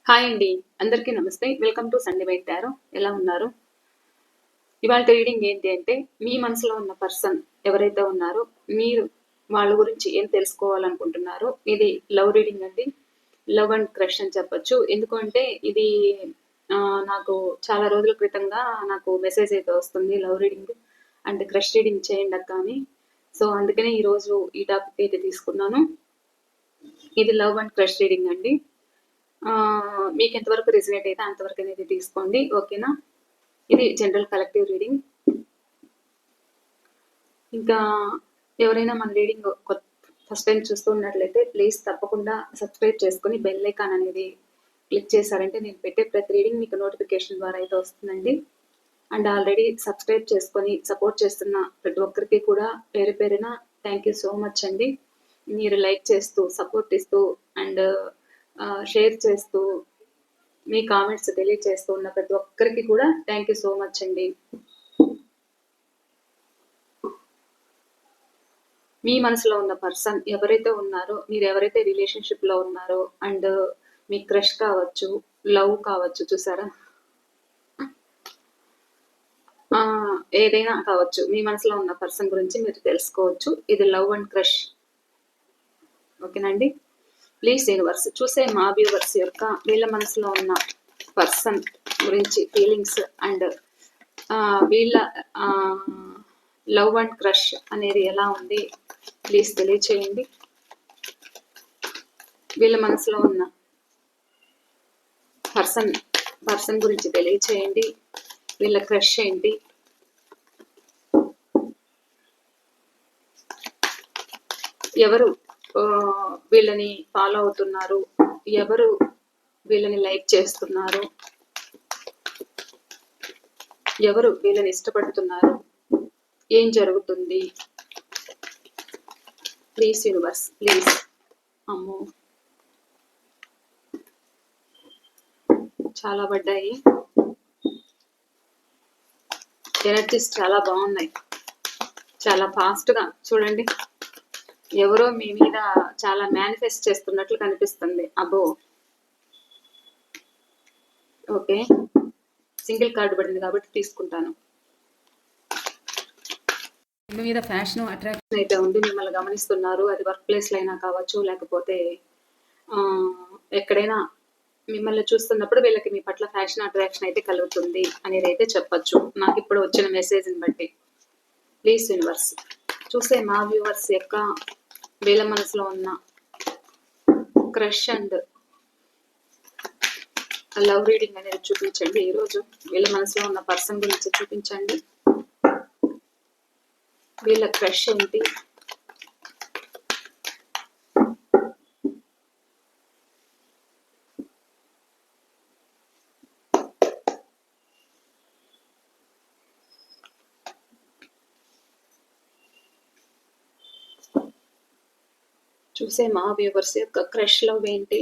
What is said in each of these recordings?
Hi అండి. అందరికీ నమస్తే. Welcome to Sunday white tarot. ఎలా ఉన్నారు? ఇవాళ రీడింగ్ ఏంటి అంటే, మీ మనసులో ఉన్న పర్సన్ ఎవరైతే ఉన్నారో, మీరు వాళ్ళ గురించి ఏం తెలుసుకోవాలనుకుంటున్నారో, ఇది లవ్ రీడింగ్ అండి. లవ్ అండ్ క్రష్ అని చెప్పొచ్చు. ఎందుకంటే ఇది నాకు చాలా రోజుల క్రితంగా నాకు మెసేజ్ అయితే వస్తుంది love reading and crush reading చేయండి అక్క అని. సో అందుకనే ఈరోజు ఈ టాపిక్ అయితే తీసుకున్నాను. ఇది లవ్ అండ్ క్రష్ రీడింగ్ అండి. మీకు ఎంతవరకు రిజనేట్ అయితే అంతవరకు అనేది తీసుకోండి, ఓకేనా? ఇది జనరల్ కలెక్టివ్ రీడింగ్. ఇంకా ఎవరైనా మన రీడింగ్ ఫస్ట్ టైం చూస్తున్నట్లయితే ప్లీజ్ తప్పకుండా సబ్స్క్రైబ్ చేసుకొని బెల్ ఐకాన్ అనేది క్లిక్ చేశారంటే నేను పెట్టే ప్రతి రీడింగ్ మీకు నోటిఫికేషన్ ద్వారా అయితే వస్తుందండి. అండ్ ఆల్రెడీ సబ్స్క్రైబ్ చేసుకొని సపోర్ట్ చేస్తున్న ప్రతి ఒక్కరికి కూడా పేరు పేరున థ్యాంక్ యూ సో మచ్ అండి. మీరు లైక్ చేస్తూ సపోర్ట్ ఇస్తూ అండ్ షేర్ చేస్తూ మీ కామెంట్స్ తెలియజేస్తూ ఉన్న ప్రతి ఒక్కరికి కూడా థ్యాంక్ యూ సో మచ్ అండి. మీ మనసులో ఉన్న పర్సన్ ఎవరైతే ఉన్నారో, మీరు ఎవరైతే రిలేషన్షిప్లో ఉన్నారో అండ్ మీ క్రష్ కావచ్చు, లవ్ కావచ్చు, చూసారా, ఏదైనా కావచ్చు, మీ మనసులో ఉన్న పర్సన్ గురించి మీరు తెలుసుకోవచ్చు. ఇది లవ్ అండ్ క్రష్, ఓకేనండి? ప్లీజ్ యూనివర్స్ చూసే మా వ్యూవర్స్ యొక్క వీళ్ళ మనసులో ఉన్న పర్సన్ గురించి ఫీలింగ్స్ అండ్ వీళ్ళ లవ్ అండ్ క్రష్ అనేది ఎలా ఉంది ప్లీజ్ తెలియచేయండి. వీళ్ళ మనసులో ఉన్న పర్సన్ గురించి తెలియచేయండి. వీళ్ళ క్రష్ ఏంటి, ఎవరు వీళ్ళని ఫాలో అవుతున్నారు, ఎవరు వీళ్ళని లైక్ చేస్తున్నారు, ఎవరు వీళ్ళని ఇష్టపడుతున్నారు, ఏం జరుగుతుంది? Please universe please. అమ్మో, చాలా పడ్డాయి. ఎనర్జీస్ చాలా బాగున్నాయి, చాలా ఫాస్ట్గా. చూడండి, ఎవరో మీ మీద చాలా మేనిఫెస్ట్ చేస్తున్నట్లు కనిపిస్తుంది. అబ్బో, ఓకే, సింగిల్ కార్డు పడింది కాబట్టి తీసుకుంటాను. మీ మీద ఫ్యాషన్ అట్రాక్షన్ అయితే ఉంది, మిమ్మల్ని గమనిస్తున్నారు. అది వర్క్ ప్లేస్లో అయినా కావచ్చు, లేకపోతే ఎక్కడైనా మిమ్మల్ని చూస్తున్నప్పుడు వీళ్ళకి మీ పట్ల ఫ్యాషన్ అట్రాక్షన్ అయితే కలుగుతుంది అనేది అయితే చెప్పచ్చు, నాకు ఇప్పుడు వచ్చిన మెసేజ్ని బట్టి. ప్లీజ్ యూనివర్స్ చూసే మా వ్యూవర్స్ యొక్క వీళ్ళ మనసులో ఉన్న క్రష్ అండ్ లవ్ రీడింగ్ అనేది చూపించండి. ఈరోజు వీళ్ళ మనసులో ఉన్న పర్సన్ గురించి చూపించండి. వీళ్ళ క్రష్ ఏంటి, చూసే మా వ్యూవర్స్ యొక్క క్రష్ లవ్ ఏంటి.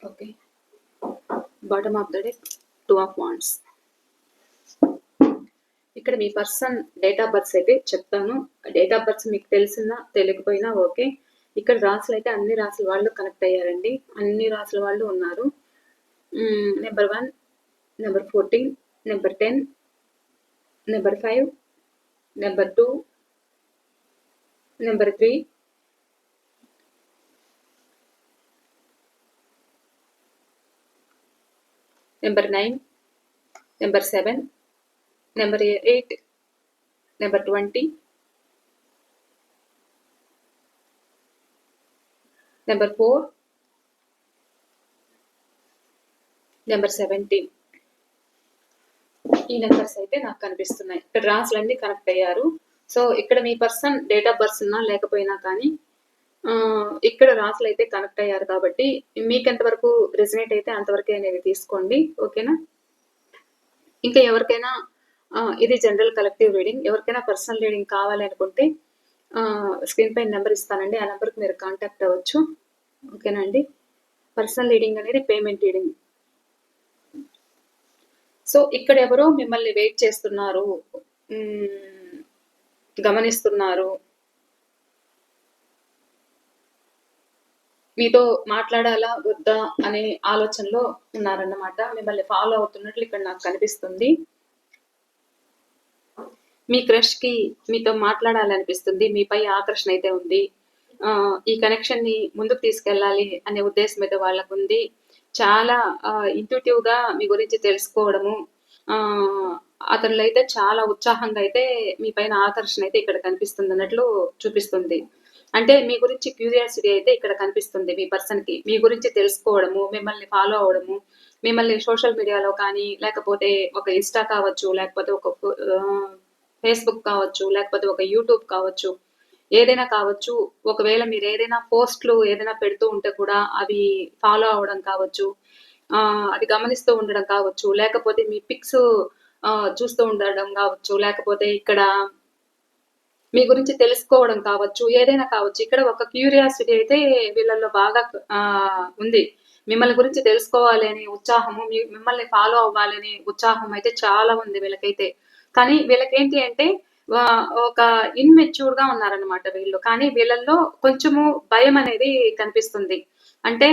Okay, bottom of the deck 2 of Wands. ఇక్కడ మీ పర్సన్ డేట్ ఆఫ్ బర్త్ అయితే చెప్తాను. డేట్ ఆఫ్ బర్త్ మీకు తెలిసినా తెలియకపోయినా ఓకే. ఇక్కడ రాసులు అయితే అన్ని రాసుల వాళ్ళు కనెక్ట్ అయ్యారండి, అన్ని రాసుల వాళ్ళు ఉన్నారు. Number 1, number 14, number 10, number 5, number 2, number 3, number 9, number 7, number 8, number 20, number 4, number 17. ఈ నెంబర్స్ అయితే నాకు కనిపిస్తున్నాయి. ఇక్కడ రాసులన్నీ కనెక్ట్ అయ్యారు. సో ఇక్కడ మీ పర్సన్ డేట్ ఆఫ్ బర్త్ ఉన్నా లేకపోయినా కానీ ఇక్కడ రాసులు అయితే కనెక్ట్ అయ్యారు కాబట్టి మీకు ఎంతవరకు రెసినేట్ అయితే అంతవరకే అనేది తీసుకోండి. ఓకేనా? ఇంకా ఎవరికైనా ఇది జనరల్ కలెక్టివ్ రీడింగ్. ఎవరికైనా పర్సనల్ రీడింగ్ కావాలి అనుకుంటే స్క్రీన్ పైన నెంబర్ ఇస్తానండి. ఆ నెంబర్కి మీరు కాంటాక్ట్ అవ్వచ్చు. ఓకేనా అండి? పర్సనల్ రీడింగ్ అనేది పేమెంట్ రీడింగ్. సో ఇక్కడ ఎవరో మిమ్మల్ని వెయిట్ చేస్తున్నారు, గమనిస్తున్నారు, మీతో మాట్లాడాలా వద్దా అనే ఆలోచనలో ఉన్నారన్నమాట. మిమ్మల్ని ఫాలో అవుతున్నట్లు ఇక్కడ నాకు కనిపిస్తుంది. మీ క్రష్ కి మీతో మాట్లాడాలనిపిస్తుంది, మీపై ఆకర్షణ అయితే ఉంది. ఈ కనెక్షన్ ని ముందుకు తీసుకెళ్ళాలి అనే ఉద్దేశం అయితే వాళ్ళకు ఉంది. చాలా ఇంట్యూటివ్ గా మీ గురించి తెలుసుకోవడము, అతనిలో అయితే చాలా ఉత్సాహంగా అయితే మీ పైన ఆకర్షణ అయితే ఇక్కడ కనిపిస్తుంది అన్నట్లు చూపిస్తుంది. అంటే మీ గురించి క్యూరియాసిటీ అయితే ఇక్కడ కనిపిస్తుంది. మీ పర్సన్ కి మీ గురించి తెలుసుకోవడము, మిమ్మల్ని ఫాలో అవడము, మిమ్మల్ని సోషల్ మీడియాలో కానీ లేకపోతే ఒక ఇన్స్టా కావచ్చు, లేకపోతే ఒక ఫేస్బుక్ కావచ్చు, లేకపోతే ఒక యూట్యూబ్ కావచ్చు, ఏదైనా కావచ్చు. ఒకవేళ మీరు ఏదైనా పోస్ట్లు ఏదైనా పెడుతూ ఉంటే కూడా అవి ఫాలో అవడం కావచ్చు, అది గమనిస్తూ ఉండడం కావచ్చు, లేకపోతే మీ పిక్స్ చూస్తూ ఉండడం కావచ్చు, లేకపోతే ఇక్కడ మీ గురించి తెలుసుకోవడం కావచ్చు, ఏదైనా కావచ్చు. ఇక్కడ ఒక క్యూరియాసిటీ అయితే వీళ్ళల్లో బాగా ఉంది. మిమ్మల్ని గురించి తెలుసుకోవాలి అనే ఉత్సాహము, మిమ్మల్ని ఫాలో అవ్వాలనే ఉత్సాహం అయితే చాలా ఉంది వీళ్ళకైతే. కానీ వీళ్ళకేంటి అంటే ఒక ఇన్మెచ్యూర్ గా ఉన్నారనమాట వీళ్ళు. కానీ వీళ్ళల్లో కొంచెము భయం అనేది కనిపిస్తుంది. అంటే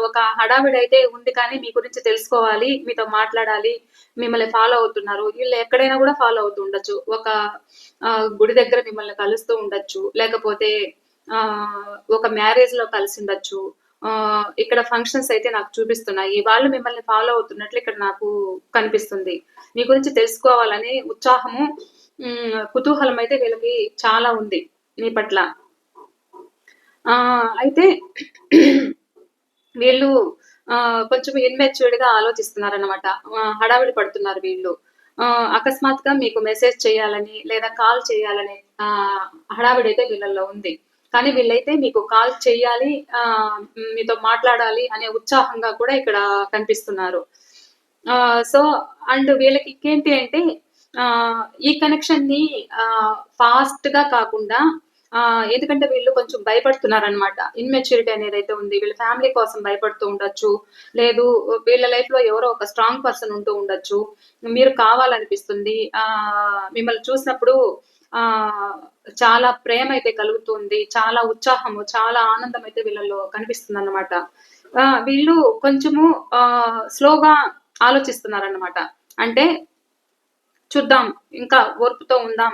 ఒక హడావిడి అయితే ఉంది, కానీ మీ గురించి తెలుసుకోవాలి, మీతో మాట్లాడాలి, మిమ్మల్ని ఫాలో అవుతున్నారు. వీళ్ళు ఎక్కడైనా కూడా ఫాలో అవుతూ ఉండొచ్చు. ఒక గుడి దగ్గర మిమ్మల్ని కలుస్తూ ఉండొచ్చు, లేకపోతే ఒక మ్యారేజ్ లో కలిసి ఉండొచ్చు. ఇక్కడ ఫంక్షన్స్ అయితే నాకు చూపిస్తున్నాయి. వాళ్ళు మిమ్మల్ని ఫాలో అవుతున్నట్లు ఇక్కడ నాకు కనిపిస్తుంది. మీ గురించి తెలుసుకోవాలనే ఉత్సాహము, కుతూహలం అయితే వీళ్ళకి చాలా ఉంది మీ పట్ల. అయితే వీళ్ళు కొంచెం ఇన్మెచ్యూర్డ్ గా ఆలోచిస్తున్నారన్నమాట. హడావిడి పడుతున్నారు వీళ్ళు. అకస్మాత్తుగా మీకు మెసేజ్ చేయాలని లేదా కాల్ చేయాలని హడావిడి అయితే వీళ్ళల్లో ఉంది. కానీ వీళ్ళైతే మీకు కాల్ చేయాలి, మీతో మాట్లాడాలి అనే ఉత్సాహంగా కూడా ఇక్కడ కనిపిస్తున్నారు. సో అండ్ వీళ్ళకి ఇంకేంటి అంటే ఈ కనెక్షన్ ని ఫాస్ట్ గా కాకుండా, ఎందుకంటే వీళ్ళు కొంచెం భయపడుతున్నారనమాట. ఇన్మెచ్యూరిటీ అనేది అయితే ఉంది. వీళ్ళ ఫ్యామిలీ కోసం భయపడుతూ ఉండొచ్చు, లేదు వీళ్ళ లైఫ్ లో ఎవరో ఒక స్ట్రాంగ్ పర్సన్ ఉంటూ ఉండొచ్చు. మీరు కావాలనిపిస్తుంది, మిమ్మల్ని చూసినప్పుడు చాలా ప్రేమ అయితే కలుగుతుంది, చాలా ఉత్సాహము, చాలా ఆనందం అయితే వీళ్ళలో కనిపిస్తుంది అన్నమాట. వీళ్ళు కొంచెము స్లోగా ఆలోచిస్తున్నారన్నమాట. అంటే చూద్దాం, ఇంకా ఓర్పుతో ఉందాం,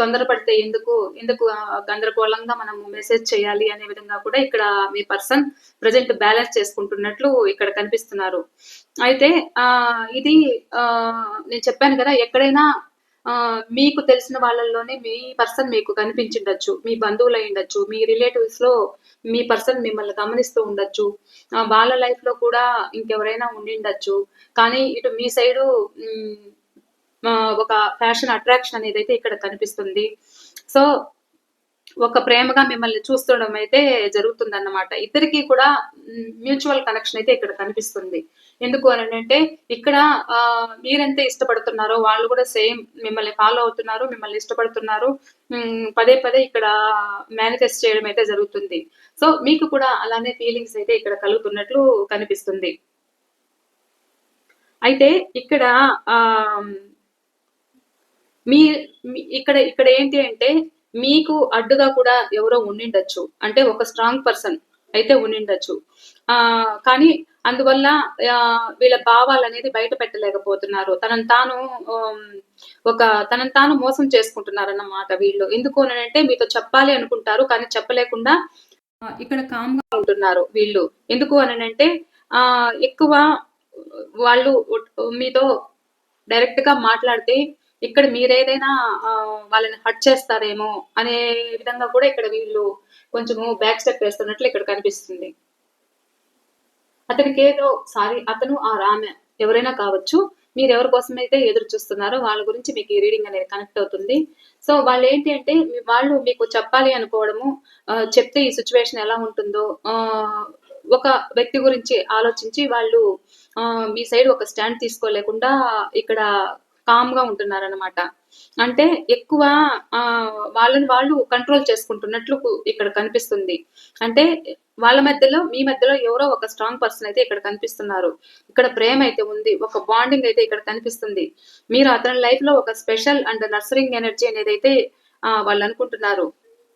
తొందరపడితే ఎందుకు ఎందుకు గందరగోళంగా మనం మెసేజ్ చేయాలి అనే విధంగా కూడా ఇక్కడ మీ పర్సన్ ప్రజెంట్ బ్యాలెన్స్ చేసుకుంటున్నట్లు ఇక్కడ కనిపిస్తున్నారు. అయితే ఇది నేను చెప్పాను కదా, ఎక్కడైనా మీకు తెలిసిన వాళ్ళల్లోనే మీ పర్సన్ మీకు కనిపించిండొచ్చు, మీ బంధువులు అయి ఉండొచ్చు, మీ రిలేటివ్స్ లో మీ పర్సన్ మిమ్మల్ని గమనిస్తూ ఉండొచ్చు, వాళ్ళ లైఫ్ లో కూడా ఇంకెవరైనా ఉండిండొచ్చు. కానీ ఇటు మీ సైడు ఒక ఫ్యాషన్ అట్రాక్షన్ అనేది అయితే ఇక్కడ కనిపిస్తుంది. సో ఒక ప్రేమగా మిమ్మల్ని చూస్తుండడం అయితే జరుగుతుంది అన్నమాట. ఇద్దరికి కూడా మ్యూచువల్ కనెక్షన్ అయితే ఇక్కడ కనిపిస్తుంది. ఎందుకు అని అంటే ఇక్కడ మీరెంత ఇష్టపడుతున్నారో వాళ్ళు కూడా సేమ్ మిమ్మల్ని ఫాలో అవుతున్నారు, మిమ్మల్ని ఇష్టపడుతున్నారు. పదే పదే ఇక్కడ మేనిఫెస్ట్ చేయడం అయితే జరుగుతుంది. సో మీకు కూడా అలానే ఫీలింగ్స్ అయితే ఇక్కడ కలుగుతున్నట్లు కనిపిస్తుంది. అయితే ఇక్కడ మీ ఇక్కడ ఇక్కడ ఏంటి అంటే మీకు అడ్డుగా కూడా ఎవరో ఉండిండొచ్చు. అంటే ఒక స్ట్రాంగ్ పర్సన్ అయితే ఉండిండొచ్చు. కానీ అందువల్ల వీళ్ళ భావాలు అనేది బయట పెట్టలేకపోతున్నారు. తనను తాను మోసం చేసుకుంటున్నారు అన్నమాట వీళ్ళు. ఎందుకు అంటే మీతో చెప్పాలి అనుకుంటారు, కానీ చెప్పలేకుండా ఇక్కడ కామ్ గా ఉంటున్నారు వీళ్ళు. ఎందుకు అంటే ఎక్కువ వాళ్ళు మీతో డైరెక్ట్ గా మాట్లాడితే ఇక్కడ మీరేదైనా వాళ్ళని హర్ట్ చేస్తారేమో అనే విధంగా కూడా ఇక్కడ వీళ్ళు కొంచెము బ్యాక్ స్టెప్ వేస్తున్నట్లు ఇక్కడ కనిపిస్తుంది. అతనికేదో అతను ఆమె ఎవరైనా కావచ్చు. మీరెవరి కోసమైతే ఎదురు చూస్తున్నారో వాళ్ళ గురించి మీకు ఈ రీడింగ్ అనేది కనెక్ట్ అవుతుంది. సో వాళ్ళేంటి అంటే వాళ్ళు మీకు చెప్పాలి అనుకోవడము, చెప్తే ఈ సిట్యుయేషన్ ఎలా ఉంటుందో ఒక వ్యక్తి గురించి ఆలోచించి వాళ్ళు మీ సైడ్ ఒక స్టాండ్ తీసుకోలేకుండా ఇక్కడ కామ్‌గా ఉంటున్నారనమాట. అంటే ఎక్కువ వాళ్ళని వాళ్ళు కంట్రోల్ చేసుకుంటున్నట్లు ఇక్కడ కనిపిస్తుంది. అంటే వాళ్ళ మధ్యలో, మీ మధ్యలో ఎవరో ఒక స్ట్రాంగ్ పర్సన్ అయితే ఇక్కడ కనిపిస్తున్నారు. ఇక్కడ ప్రేమ అయితే ఉంది. ఒక బాండింగ్ అయితే ఇక్కడ కనిపిస్తుంది. మీరు అతని లైఫ్‌లో ఒక స్పెషల్ అండ్ నర్చరింగ్ ఎనర్జీ అనేదైతే వాళ్ళు అనుకుంటున్నారు.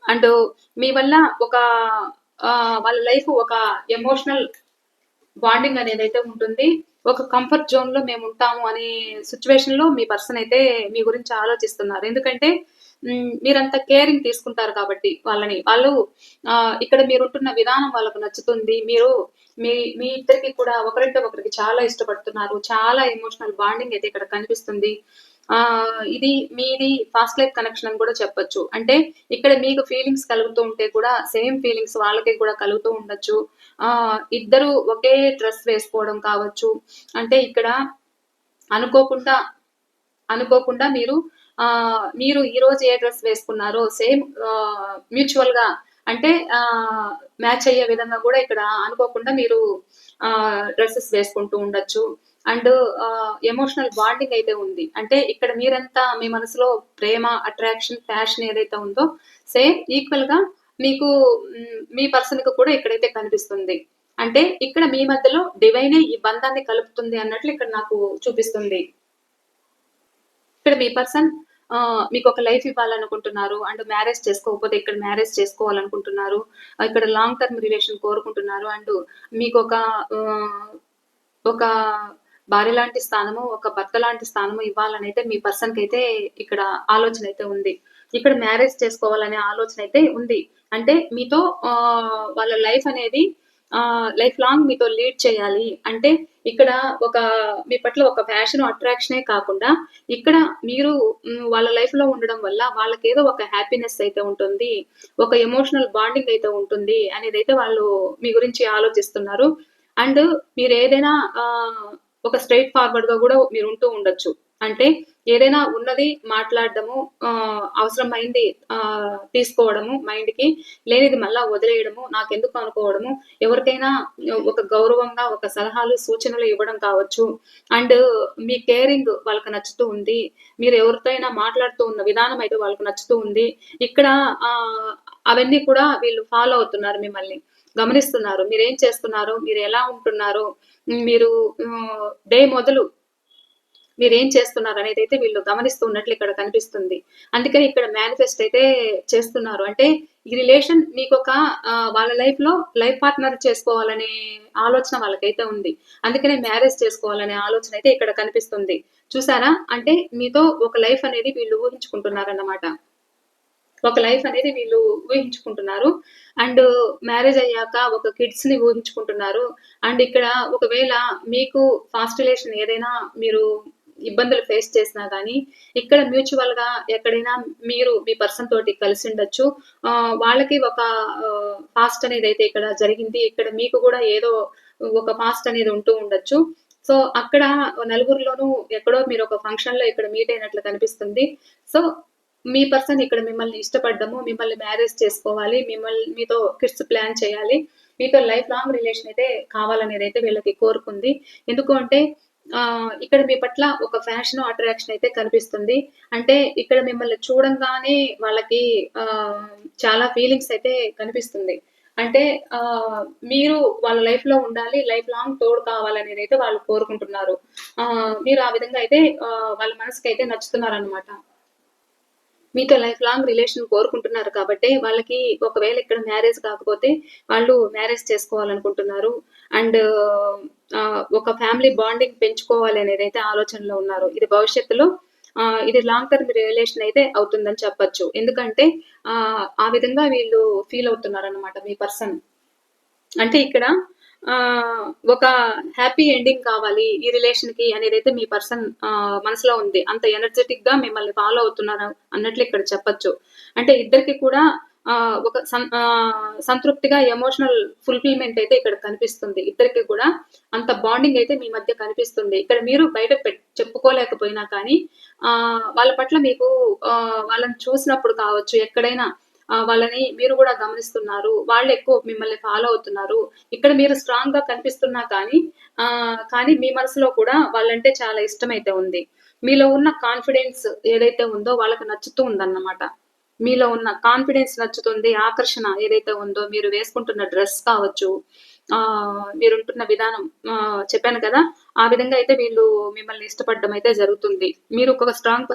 అండ్ మీ వల్ల ఒక వాళ్ళ లైఫ్ ఒక ఎమోషనల్ బాండింగ్ అనేదైతే ఉంటుంది. ఒక కంఫర్ట్ జోన్ లో మేము ఉంటాము అనే సిచ్యువేషన్ లో మీ పర్సన్ అయితే మీ గురించి ఆలోచిస్తున్నారు. ఎందుకంటే మీరంత కేరింగ్ తీసుకుంటారు కాబట్టి వాళ్ళు ఇక్కడ మీరుంటున్న విధానం వాళ్ళకు నచ్చుతుంది. మీరు మీ మీ ఇద్దరికి కూడా ఒకరింటే ఒకరికి చాలా ఇష్టపడుతున్నారు. చాలా ఎమోషనల్ బాండింగ్ అయితే ఇక్కడ కనిపిస్తుంది. ఇది మీది ఫాస్ట్ లైఫ్ కనెక్షన్ అని కూడా చెప్పొచ్చు. అంటే ఇక్కడ మీకు ఫీలింగ్స్ కలుగుతూ ఉంటే కూడా సేమ్ ఫీలింగ్స్ వాళ్ళకి కూడా కలుగుతూ ఉండొచ్చు. ఇద్దరు ఒకే డ్రెస్ వేసుకోవడం కావచ్చు. అంటే ఇక్కడ అనుకోకుండా అనుకోకుండా మీరు ఈ రోజు ఏ డ్రెస్ వేసుకున్నారో సేమ్ మ్యూచువల్ గా అంటే మ్యాచ్ అయ్యే విధంగా కూడా ఇక్కడ అనుకోకుండా మీరు డ్రెస్సెస్ వేసుకుంటూ ఉండొచ్చు. అండ్ ఎమోషనల్ బాండింగ్ అయితే ఉంది. అంటే ఇక్కడ మీరంతా మీ మనసులో ప్రేమ, అట్రాక్షన్, ప్యాషన్ ఏదైతే ఉందో సేమ్ ఈక్వల్ గా మీకు మీ పర్సన్ కి కూడా ఇక్కడైతే కనిపిస్తుంది. అంటే ఇక్కడ మీ మధ్యలో డివైనే ఈ బంధాన్ని కలుపుతుంది అన్నట్లు ఇక్కడ నాకు చూపిస్తుంది. ఇక్కడ మీ పర్సన్ మీకు ఒక లైఫ్ ఇవ్వాలనుకుంటున్నారు. అండ్ మ్యారేజ్ చేసుకోకపోతే ఇక్కడ మ్యారేజ్ చేసుకోవాలనుకుంటున్నారు. ఇక్కడ లాంగ్ టర్మ్ రిలేషన్ కోరుకుంటున్నారు. అండ్ మీకు ఒక భార్య లాంటి స్థానము, ఒక భర్త లాంటి స్థానము ఇవ్వాలని అయితే మీ పర్సన్ కి అయితే ఇక్కడ ఆలోచన అయితే ఉంది. ఇక్కడ మ్యారేజ్ చేసుకోవాలనే ఆలోచన అయితే ఉంది. అంటే మీతో వాళ్ళ లైఫ్ అనేది లైఫ్ లాంగ్ మీతో లీడ్ చేయాలి. అంటే ఇక్కడ మీ పట్ల ఒక ఫ్యాషన్, అట్రాక్షనే కాకుండా ఇక్కడ మీరు వాళ్ళ లైఫ్ లో ఉండడం వల్ల వాళ్ళకేదో ఒక హ్యాపీనెస్ అయితే ఉంటుంది. ఒక ఎమోషనల్ బాండింగ్ అయితే ఉంటుంది అనేది అయితే వాళ్ళు మీ గురించి ఆలోచిస్తున్నారు. అండ్ మీరు ఏదైనా ఒక స్ట్రెయిట్ ఫార్వర్డ్ గా కూడా మీరు ఉంటూ ఉండొచ్చు. అంటే ఏదైనా ఉన్నది మాట్లాడడము, అవసరమైంది తీసుకోవడము మైండ్ కి, లేనిది మళ్ళా వదిలేయడము, నాకెందుకు అనుకోవడము, ఎవరికైనా ఒక గౌరవంగా ఒక సలహాలు, సూచనలు ఇవ్వడం కావచ్చు. అండ్ మీ కేరింగ్ వాళ్ళకి నచ్చుతూ ఉంది. మీరు ఎవరితో అయినా మాట్లాడుతూ ఉన్న విధానం అయితే వాళ్ళకు నచ్చుతూ ఉంది. ఇక్కడ అవన్నీ కూడా వీళ్ళు ఫాలో అవుతున్నారు, మిమ్మల్ని గమనిస్తున్నారు. మీరేం చేస్తున్నారు, మీరు ఎలా ఉంటున్నారు, మీరు డే మొదలు మీరేం చేస్తున్నారు అనేది అయితే వీళ్ళు గమనిస్తున్నట్లు ఇక్కడ కనిపిస్తుంది. అందుకని ఇక్కడ మేనిఫెస్ట్ అయితే చేస్తున్నారు. అంటే ఈ రిలేషన్ మీకు వాళ్ళ లైఫ్ లో లైఫ్ పార్ట్నర్ చేసుకోవాలనే ఆలోచన వాళ్ళకైతే ఉంది. అందుకనే మ్యారేజ్ చేసుకోవాలనే ఆలోచన అయితే ఇక్కడ కనిపిస్తుంది. చూసారా? అంటే మీతో ఒక లైఫ్ అనేది వీళ్ళు ఊహించుకుంటున్నారన్నమాట. ఒక లైఫ్ అనేది వీళ్ళు ఊహించుకుంటున్నారు. అండ్ మ్యారేజ్ అయ్యాక ఒక కిడ్స్ ని ఊహించుకుంటున్నారు. అండ్ ఇక్కడ ఒకవేళ మీకు ఫాస్ట్ రిలేషన్ ఏదైనా మీరు ఇబ్బందులు ఫేస్ చేసినా కానీ ఇక్కడ మ్యూచువల్ గా ఎక్కడైనా మీరు మీ పర్సన్ తోటి కలిసి ఉండొచ్చు. వాళ్ళకి ఒక ఫాస్ట్ అనేది అయితే ఇక్కడ జరిగింది. ఇక్కడ మీకు కూడా ఏదో ఒక ఫాస్ట్ అనేది ఉంటూ ఉండొచ్చు. సో అక్కడ నలుగురిలోనూ ఎక్కడో మీరు ఒక ఫంక్షన్ లో ఇక్కడ మీట్ అయినట్లు కనిపిస్తుంది. సో మీ పర్సన్ ఇక్కడ మిమ్మల్ని ఇష్టపడ్డము, మిమ్మల్ని మ్యారేజ్ చేసుకోవాలి, మీతో కిడ్స్ ప్లాన్ చేయాలి, మీతో లైఫ్ లాంగ్ రిలేషన్ అయితే కావాలనేది అయితే వీళ్ళకి కోరుకుంది. ఎందుకు అంటే ఇక్కడ మీ పట్ల ఒక ఫ్యాషన్, అట్రాక్షన్ అయితే కనిపిస్తుంది. అంటే ఇక్కడ మిమ్మల్ని చూడంగానే వాళ్ళకి చాలా ఫీలింగ్స్ అయితే కనిపిస్తుంది. అంటే మీరు వాళ్ళ లైఫ్ లో ఉండాలి, లైఫ్ లాంగ్ తోడు కావాలనేది అయితే వాళ్ళు కోరుకుంటున్నారు. మీరు ఆ విధంగా అయితే వాళ్ళ మనసుకి అయితే నచ్చుతున్నారు అనమాట. మీతో లైఫ్ లాంగ్ రిలేషన్ కోరుకుంటున్నారు కాబట్టి వాళ్ళకి ఒకవేళ ఇక్కడ మ్యారేజ్ కాకపోతే వాళ్ళు మ్యారేజ్ చేసుకోవాలనుకుంటున్నారు. అండ్ ఒక ఫ్యామిలీ బాండింగ్ పెంచుకోవాలి అనేది అయితే ఆలోచనలో ఉన్నారు. ఇది భవిష్యత్తులో ఇది లాంగ్ టర్మ్ రిలేషన్ అయితే అవుతుందని చెప్పొచ్చు. ఎందుకంటే ఆ విధంగా వీళ్ళు ఫీల్ అవుతున్నారు అనమాట మీ పర్సన్. అంటే ఇక్కడ ఒక హ్యాపీ ఎండింగ్ కావాలి ఈ రిలేషన్ కి అనేదైతే మీ పర్సన్ మనసులో ఉంది. అంత ఎనర్జెటిక్ గా మిమ్మల్ని ఫాలో అవుతున్నారు అన్నట్లు ఇక్కడ చెప్పొచ్చు. అంటే ఇద్దరికి కూడా ఒక సంతృప్తిగా ఎమోషనల్ ఫుల్ఫిల్మెంట్ అయితే ఇక్కడ కనిపిస్తుంది. ఇద్దరికి కూడా అంత బాండింగ్ అయితే మీ మధ్య కనిపిస్తుంది. ఇక్కడ మీరు బయట చెప్పుకోలేకపోయినా కానీ వాళ్ళ పట్ల మీకు వాళ్ళని చూసినప్పుడు కావచ్చు, ఎక్కడైనా వాళ్ళని మీరు కూడా గమనిస్తున్నారు. వాళ్ళు ఎక్కువ మిమ్మల్ని ఫాలో అవుతున్నారు. ఇక్కడ మీరు స్ట్రాంగ్ గా కనిపిస్తున్నా కానీ మీ మనసులో కూడా వాళ్ళంటే చాలా ఇష్టమైతే ఉంది. మీలో ఉన్న కాన్ఫిడెన్స్ ఏదైతే ఉందో వాళ్ళకి నచ్చుతూ ఉందన్నమాట. మీలో ఉన్న కాన్ఫిడెన్స్ నచ్చుతుంది. ఆకర్షణ ఏదైతే ఉందో, మీరు వేసుకుంటున్న డ్రెస్ కావచ్చు, మీరుంటున్న విధానం చెప్పాను కదా! ఆ విధంగా అయితే వీళ్ళు మిమ్మల్ని ఇష్టపడడం అయితే జరుగుతుంది. మీరు ఒక స్ట్రాంగ్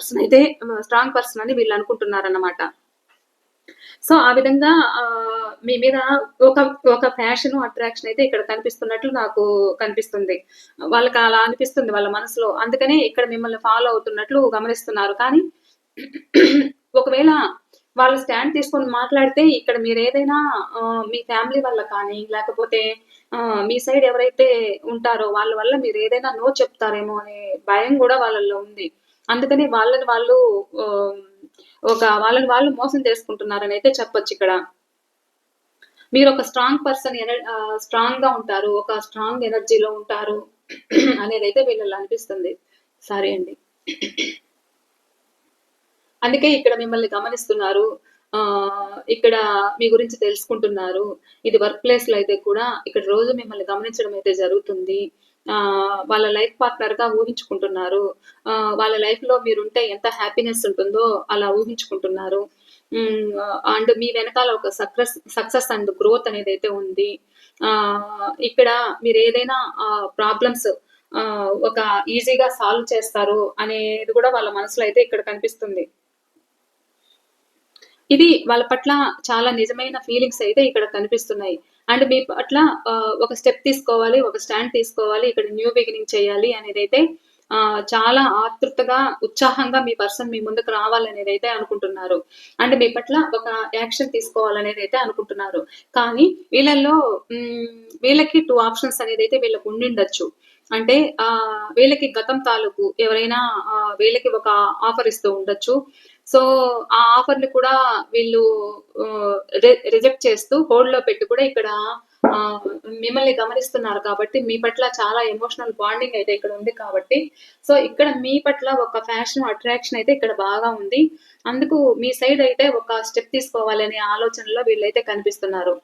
పర్సన్ అని వీళ్ళు అనుకుంటున్నారన్నమాట. సో, ఆ విధంగా మీ మీద ఒక ఒక ఫ్యాషను, అట్రాక్షన్ అయితే ఇక్కడ కనిపిస్తున్నట్లు నాకు కనిపిస్తుంది. వాళ్ళకి అలా అనిపిస్తుంది వాళ్ళ మనసులో. అందుకనే ఇక్కడ మిమ్మల్ని ఫాలో అవుతున్నట్లు గమనిస్తున్నారు. కానీ ఒకవేళ వాళ్ళు స్టాండ్ తీసుకొని మాట్లాడితే ఇక్కడ మీరేదైనా మీ ఫ్యామిలీ వల్ల కానీ, లేకపోతే మీ సైడ్ ఎవరైతే ఉంటారో వాళ్ళ వల్ల మీరేదైనా నో చెప్తారేమో అనే భయం గూడా వాళ్ళలో ఉంది. అందుకని ఆహ్, వాళ్ళని వాళ్ళు మోసం చేసుకుంటున్నారనైతే చెప్పొచ్చిక్కడ. మీరొక స్ట్రాంగ్ పర్సన్ స్ట్రాంగ్‌గా ఉంటారు. ఒక స్ట్రాంగ్ ఎనర్జీలో ఉంటారు అనేదైతే వీళ్ళలో అనిపిస్తుంది. సారీ అండి. అందుకే ఇక్కడ మిమ్మల్ని గమనిస్తున్నారు. ఇక్కడ మీ గురించి తెలుసుకుంటున్నారు. ఇది వర్క్ ప్లేస్‌లో అయితే కూడా ఇక్కడ రోజు మిమ్మల్ని గమనించడం అయితే జరుగుతుంది. వాళ్ళ లైఫ్ పార్ట్నర్‌గా ఊహించుకుంటున్నారు. వాళ్ళ లైఫ్‌లో మీరుంటే ఎంత హ్యాపీనెస్ ఉంటుందో అలా ఊహించుకుంటున్నారు. అండ్ మీ వెనకాల ఒక సక్సెస్ అండ్ గ్రోత్ అనేదైతే ఉంది. ఇక్కడ మీరేదైనా ప్రాబ్లమ్స్ ఒక ఈజీగా సాల్వ్ చేస్తారు అనేది కూడా వాళ్ళ మనసులో అయితే ఇక్కడ కనిపిస్తుంది. ఇది వాళ్ళ పట్ల చాలా నిజమైన ఫీలింగ్స్ అయితే ఇక్కడ కనిపిస్తున్నాయి. అండ్ మీ పట్ల ఒక స్టెప్ తీసుకోవాలి, ఒక స్టాండ్ తీసుకోవాలి, ఇక్కడ న్యూ బిగినింగ్ చేయాలి అనేదైతే చాలా ఆతృతగా, ఉత్సాహంగా మీ పర్సన్ మీ ముందుకు రావాలనేదైతే అనుకుంటున్నారు. అండ్ మీ పట్ల ఒక యాక్షన్ తీసుకోవాలనేదైతే అనుకుంటున్నారు. కానీ వీళ్ళల్లో వీళ్ళకి 2 ఆప్షన్స్ అనేదైతే వీళ్ళకి ఉండిండొచ్చు. అంటే వీళ్ళకి గతం తాలూకు ఎవరైనా వీళ్ళకి ఒక ఆఫర్ ఇస్తూ ఉండొచ్చు. సో, ఆ ఆఫర్‌ని కూడా వీళ్ళు రిజెక్ట్ చేస్తూ హోల్డ్‌లో పెట్టి కూడా ఇక్కడ ఆహ్, మిమ్మల్ని గమనిస్తున్నారు కాబట్టి, మీ పట్ల చాలా ఎమోషనల్ బాండింగ్ అయితే ఇక్కడ ఉంది కాబట్టి, సో, ఇక్కడ మీ పట్ల ఒక ఫ్యాషన్, అట్రాక్షన్ అయితే ఇక్కడ బాగా ఉంది. అందుకు మీ సైడ్ అయితే ఒక స్టెప్ తీసుకోవాలనే ఆలోచనలో వీళ్ళైతే కనిపిస్తున్నారు.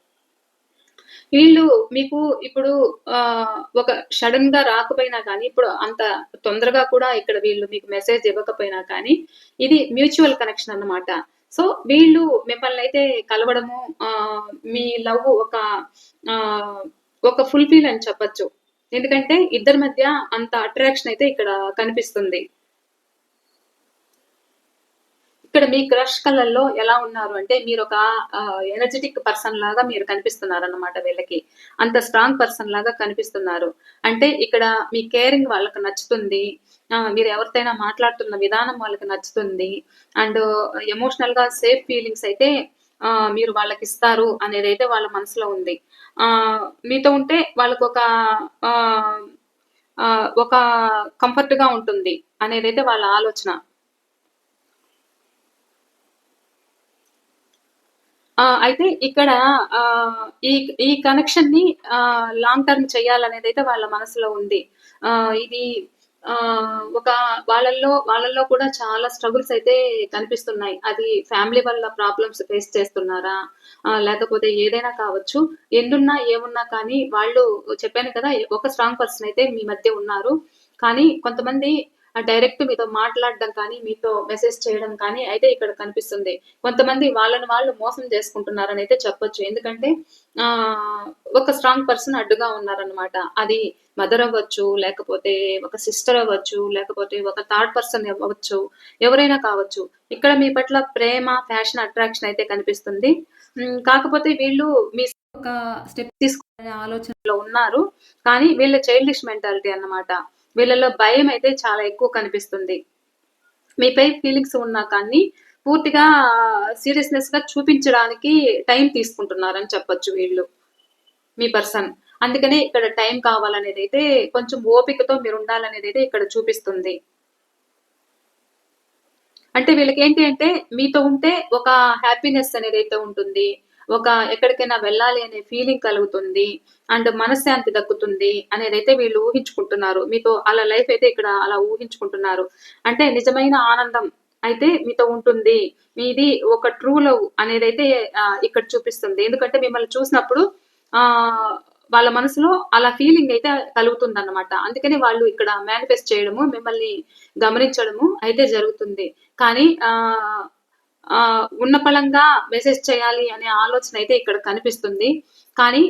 వీళ్ళు మీకు ఇప్పుడు ఒక సడెన్‌గా రాకపోయినా కానీ, ఇప్పుడు అంత తొందరగా కూడా ఇక్కడ వీళ్ళు మీకు మెసేజ్ ఇవ్వకపోయినా కానీ, ఇది మ్యూచువల్ కనెక్షన్ అన్నమాట. సో, వీళ్ళు మిమ్మల్నయితే కలవడము మీ లవ్ ఆహ్, ఒక ఫుల్‌ఫిల్ అని చెప్పొచ్చు. ఎందుకంటే ఇద్దరి మధ్య అంత అట్రాక్షన్ అయితే ఇక్కడ కనిపిస్తుంది. ఇక్కడ మీ క్రష్ కళ్ళల్లో ఎలా ఉన్నారు అంటే మీరొక ఎనర్జిటిక్ పర్సన్ లాగా మీరు కనిపిస్తున్నారన్నమాట వీళ్ళకి. అంత స్ట్రాంగ్ పర్సన్ లాగా కనిపిస్తున్నారు. అంటే ఇక్కడ మీ కేరింగ్ వాళ్ళకి నచ్చుతుంది. మీరు ఎవరితోనైనా మాట్లాడుతున్న విధానం వాళ్ళకి నచ్చుతుంది. అండ్ ఎమోషనల్‌గా సేఫ్ ఫీలింగ్స్ అయితే మీరు వాళ్ళకిస్తారు అనేదైతే వాళ్ళ మనసులో ఉంది. మీతో ఉంటే వాళ్ళకొక ఆహ్, ఒక కంఫర్ట్‌గా ఉంటుంది అనేదైతే వాళ్ళ ఆలోచన. అయితే ఇక్కడ ఈ ఈ కనెక్షన్‌ని లాంగ్ టర్మ్ చేయాలనేదైతే వాళ్ళ మనసులో ఉంది. ఇది ఒక వాళ్ళల్లో కూడా చాలా స్ట్రగుల్స్ అయితే కనిపిస్తున్నాయి. అది ఫ్యామిలీ వల్ల ప్రాబ్లమ్స్ ఫేస్ చేస్తున్నారా? లేకపోతే ఏదైనా కావచ్చు. ఎన్నున్నా, ఏమున్నా కానీ వాళ్ళు చెప్పాను కదా! ఒక స్ట్రాంగ్ పర్సన్ అయితే మీ మధ్య ఉన్నారు. కానీ కొంతమంది డైరెక్ట్ మీతో మాట్లాడడం కానీ, మీతో మెసేజ్ చేయడం కానీ అయితే ఇక్కడ కనిపిస్తుంది. కొంతమంది వాళ్ళని వాళ్ళు మోసం చేసుకుంటున్నారనైతే చెప్పొచ్చు. ఎందుకంటే ఆహ్, ఒక స్ట్రాంగ్ పర్సన్ అడ్డుగా ఉన్నారనమాట. అది మదర్ అవ్వచ్చు, లేకపోతే ఒక సిస్టర్ అవ్వచ్చు, లేకపోతే ఒక థర్డ్ పర్సన్ అవ్వచ్చు. ఎవరైనా కావచ్చు. ఇక్కడ మీ పట్ల ప్రేమ, ఫ్యాషన్, అట్రాక్షన్ అయితే కనిపిస్తుంది. కాకపోతే వీళ్ళు మీ ఒక స్టెప్ తీసుకునే ఆలోచనలో ఉన్నారు. కానీ వీళ్ళ చైల్డిష్ మెంటాలిటీ అన్నమాట. వీళ్ళలో భయమైతే చాలా ఎక్కువ కనిపిస్తుంది. మీపై ఫీలింగ్స్ ఉన్నా కానీ పూర్తిగా సీరియస్‌నెస్‌గా చూపించడానికి టైం తీసుకుంటున్నారని చెప్పొచ్చు వీళ్ళు. మీ పర్సన్. అందుకనే ఇక్కడ టైం కావాలనేది అయితే కొంచెం ఓపికతో మీరు ఉండాలనేది అయితే ఇక్కడ చూపిస్తుంది. అంటే వీళ్ళకేంటి అంటే మీతో ఉంటే ఒక హ్యాపీనెస్ అనేదైతే ఉంటుంది. ఒక ఎక్కడికైనా వెళ్ళాలి అనే ఫీలింగ్ కలుగుతుంది. అండ్ మనశ్శాంతి దక్కుతుంది అనేదైతే వీళ్ళు ఊహించుకుంటున్నారు. మీతో అలా లైఫ్ అయితే ఇక్కడ అలా ఊహించుకుంటున్నారు. అంటే నిజమైన ఆనందం అయితే మీతో ఉంటుంది. మీది ఒక ట్రూ లవ్ అనేదైతే ఇక్కడ చూపిస్తుంది. ఎందుకంటే మిమ్మల్ని చూసినప్పుడు ఆహ్, వాళ్ళ మనసులో అలా ఫీలింగ్ అయితే కలుగుతుందన్నమాట. అందుకని వాళ్ళు ఇక్కడ మేనిఫెస్ట్ చేయడము, మిమ్మల్ని గమనించడము అయితే జరుగుతుంది. కానీ ఉన్న పళంగా మెసేజ్ చేయాలి అనే ఆలోచన అయితే ఇక్కడ కనిపిస్తుంది. కానీ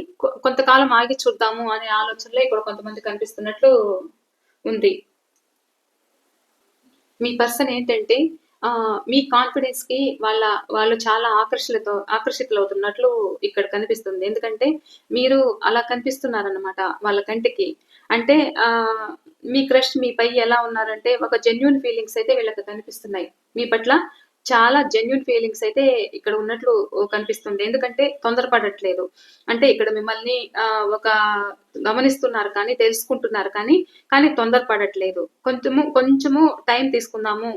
కొంతకాలం ఆగి చూద్దాము అనే ఆలోచనలో ఇక్కడ కొంతమంది కనిపిస్తున్నట్లు ఉంది. మీ పర్సన్ ఏంటంటే మీ కాన్ఫిడెన్స్‌కి వాళ్ళు చాలా ఆకర్షితులవుతున్నట్లు ఇక్కడ కనిపిస్తుంది. ఎందుకంటే మీరు అలా కనిపిస్తున్నారన్నమాట వాళ్ళ కంటికి. అంటే మీ క్రష్ మీపై ఎలా ఉన్నారంటే ఒక జెన్యూన్ ఫీలింగ్స్ అయితే వీళ్ళకి కనిపిస్తున్నాయి. మీ పట్ల చాలా జెన్యూన్ ఫీలింగ్స్ అయితే ఇక్కడ ఉన్నట్లు కనిపిస్తుంది. ఎందుకంటే తొందరపడట్లేదు. అంటే ఇక్కడ మిమ్మల్ని ఒక గమనిస్తున్నారు కానీ, తెలుసుకుంటున్నారు కానీ తొందరపడట్లేదు. కొంచెము టైం తీసుకుందాము.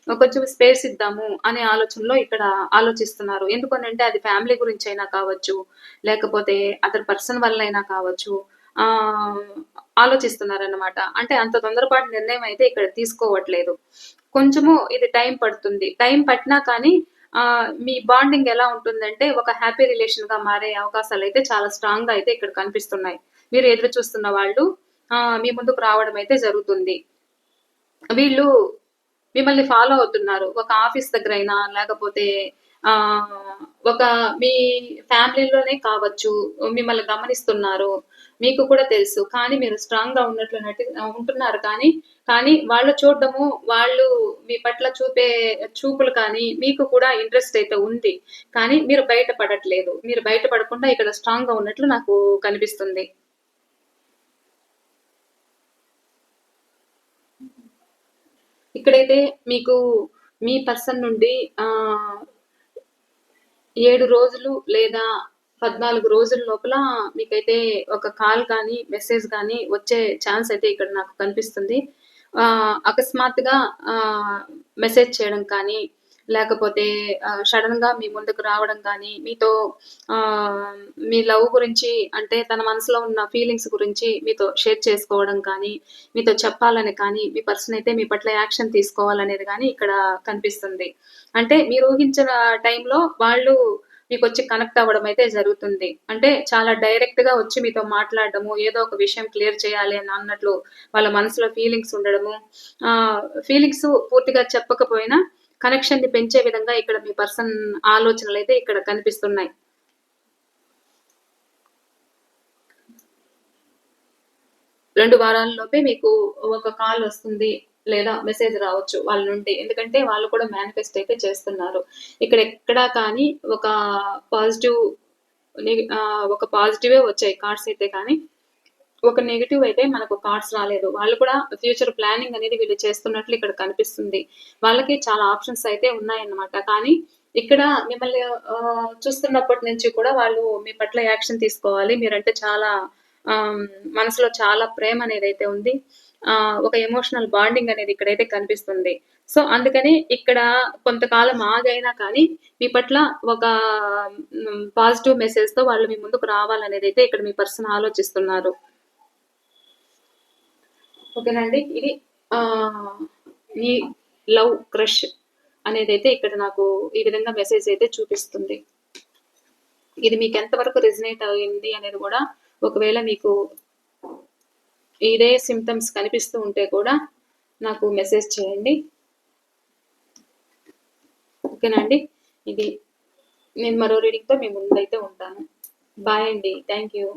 కొంచెం స్పేస్ ఇద్దాము అనే ఆలోచనలో ఇక్కడ ఆలోచిస్తున్నారు. ఎందుకనంటే అది ఫ్యామిలీ గురించైనా కావచ్చు, లేకపోతే అతని పర్సన్ వల్లైనా కావచ్చు. ఆహ్, ఆలోచిస్తున్నారన్నమాట. అంటే అంత తొందరపాటు నిర్ణయం అయితే ఇక్కడ తీసుకోవట్లేదు. కొంచెము ఇది టైం పడుతుంది. టైం పట్టినా కానీ మీ బాండింగ్ ఎలా ఉంటుందంటే ఒక హ్యాపీ రిలేషన్‌గా మారే అవకాశాలైతే చాలా స్ట్రాంగ్‌గా అయితే ఇక్కడ కనిపిస్తున్నాయి. మీరు ఎదురు చూస్తున్న వాళ్ళు మీ ముందుకు రావడం అయితే జరుగుతుంది. వీళ్ళు మిమ్మల్ని ఫాలో అవుతున్నారు. ఒక ఆఫీస్ దగ్గరైనా లేకపోతే ఒక మీ ఫ్యామిలీలోనే కావచ్చు. మిమ్మల్ని గమనిస్తున్నారు. మీకు కూడా తెలుసు. కానీ మీరు స్ట్రాంగ్‌గా ఉన్నట్లు ఉంటున్నారు కానీ వాళ్ళు చూడడము, వాళ్ళు మీ పట్ల చూపే చూపులు కానీ మీకు కూడా ఇంట్రెస్ట్ అయితే ఉంది. కానీ మీరు బయట పడట్లేదు. మీరు బయట పడకుండా ఇక్కడ స్ట్రాంగ్‌గా ఉన్నట్లు నాకు కనిపిస్తుంది. ఇక్కడైతే మీకు మీ పర్సన్ నుండి 7 రోజులు లేదా 14 రోజుల లోపల మీకైతే ఒక కాల్ కానీ, మెసేజ్ గానీ వచ్చే ఛాన్స్ అయితే ఇక్కడ నాకు కనిపిస్తుంది. అకస్మాత్తుగా మెసేజ్ చేయడం కానీ, లేకపోతే సడెన్‌గా మీ ముందుకు రావడం గానీ, మీతో మీ లవ్ గురించి అంటే తన మనసులో ఉన్న ఫీలింగ్స్ గురించి మీతో షేర్ చేసుకోవడం కానీ, మీతో చెప్పాలని కానీ, మీ పర్సన్ అయితే మీ పట్ల యాక్షన్ తీసుకోవాలనేది గానీ ఇక్కడ కనిపిస్తుంది. అంటే మీరు ఊహించిన టైంలో వాళ్ళు మీకొచ్చి కనెక్ట్ అవ్వడం అయితే జరుగుతుంది. అంటే చాలా డైరెక్ట్‌గా వచ్చి మీతో మాట్లాడడము, ఏదో ఒక విషయం క్లియర్ చేయాలి అని అన్నట్లు వాళ్ళ మనసులో ఫీలింగ్స్ ఉండడము. ఫీలింగ్స్ పూర్తిగా చెప్పకపోయినా కనెక్షన్‌ని పెంచే విధంగా ఇక్కడ మీ పర్సన్ ఆలోచనలైతే ఇక్కడ కనిపిస్తున్నాయి. 2 వారాల్లోపే మీకు ఒక కాల్ వస్తుంది. లేదా మెసేజ్ రావచ్చు వాళ్ళ నుండి. ఎందుకంటే వాళ్ళు కూడా మేనిఫెస్ట్ అయితే చేస్తున్నారు. ఇక్కడ ఎక్కడా కానీ ఒక పాజిటివ్ ఒక పాజిటివే వచ్చాయి కార్డ్స్ అయితే కానీ, ఒక నెగెటివ్ అయితే మనకు కార్డ్స్ రాలేదు. వాళ్ళు కూడా ఫ్యూచర్ ప్లానింగ్ అనేది వీళ్ళు చేస్తున్నట్లు ఇక్కడ కనిపిస్తుంది. వాళ్ళకి చాలా ఆప్షన్స్ అయితే ఉన్నాయన్నమాట. కానీ ఇక్కడ మిమ్మల్ని చూస్తున్నప్పటి నుంచి కూడా వాళ్ళు మీ పట్ల యాక్షన్ తీసుకోవాలి. మీరంటే చాలా ఆహ్, మనసులో చాలా ప్రేమ అనేదైతే ఉంది. ఒక ఎమోషనల్ బాండింగ్ అనేది ఇక్కడైతే కనిపిస్తుంది. సో, అందుకని ఇక్కడ కొంతకాలం ఆగైనా కానీ మీ పట్ల ఒక పాజిటివ్ మెసేజ్‌తో వాళ్ళు మీ ముందుకు రావాలనేదైతే ఇక్కడ మీ పర్సన్ ఆలోచిస్తున్నారు. ఓకేనండి. ఇది ఈ లవ్, క్రష్ అనేదైతే ఇక్కడ నాకు ఈ విధంగా మెసేజ్ అయితే చూపిస్తుంది. ఇది మీకు ఎంతవరకు రెజొనేట్ అయింది అనేది గూడా ఒకవేళ మీకు ఇదే సింప్టమ్స్ కనిపిస్తూ ఉంటే కూడా నాకు మెసేజ్ చేయండి. ఓకేనా అండి. ఇది నేను మరో రీడింగ్‌తో మీ ముందైతే ఉంటాను. బాయ్ అండి. Thank you.